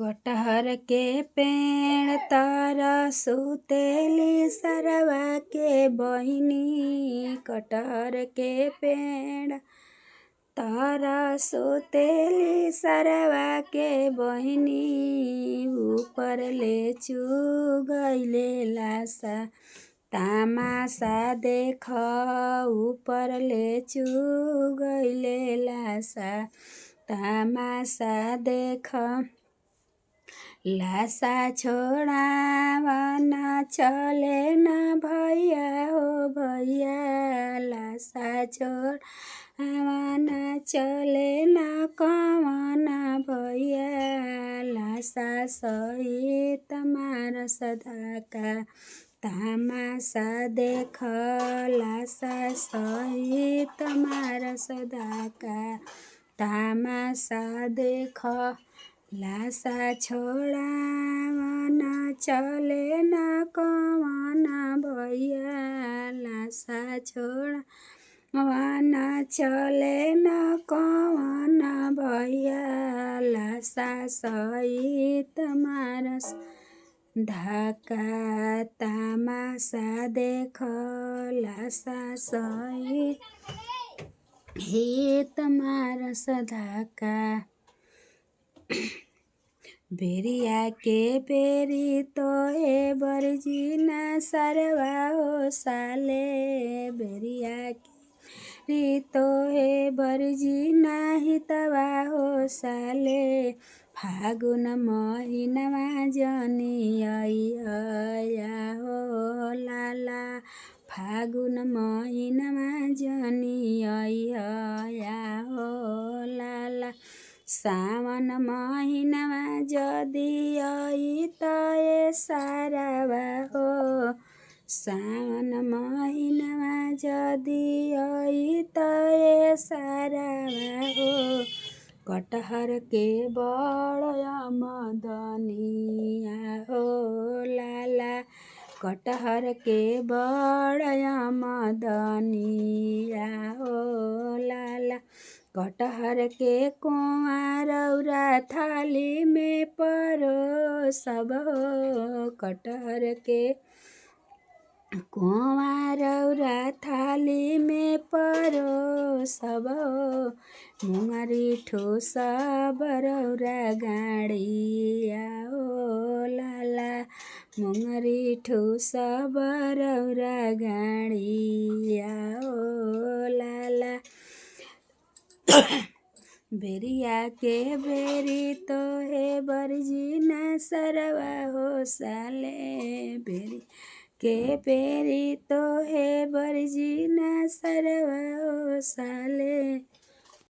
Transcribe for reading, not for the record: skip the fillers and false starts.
कटहर के पेड़ तारा सुतेली सरवा के बहिनी। कटहर के पेड़ तारा सुतेली सरवा के बहिनी। ऊपर ले चुगैले लासा तामासा देख। ऊपर ले चुगैले लासा तामासा देख। लासा छोड़ावन चले न भैया हो भैया। लासा छोड़ावन चले न कवन भैया। लासा सहित मारस धक्का तामासा देख। लासा सहित मारस धक्का तामासा देख। लासा छोड़ावन चले न कवन भैया। लासा छोड़ावन चले न कवन भैया। लासा सहित मारस धक्का तामासा देख। लासा सहित मारस धक्का। बेरिया के बेरी तोहे बरजीना सरवा हो साले। बेरिया के बेरी तोहे बरजीना हितवा हो साले। फागुन महिनामा जनी अइया हो लाला। फागुन महिनामा जनी अइया हो लाला। सावन महिनामा जदि अइत ए सारावा हो। सावन महिनामा जदि अइत ए सारावा हो। कटहर के बड़ आमदनिया हो लाला। कटहर के बड़ आमदनिया हो लाला। कटहर के कोआ रौरा थाली में परोसब हो। कटहर के कोआ रौरा थाली में परोसब हो। मुंगरी ठोसब रौरा गाड़िया हो लाला। मुंगरी ठोसब रौरा गाड़िया हो लाला। बेरिया के बेरी तोहे बरजीना सरवा हो साले। बेरी के बेरी तोहे बरजीना सरवा हो साले।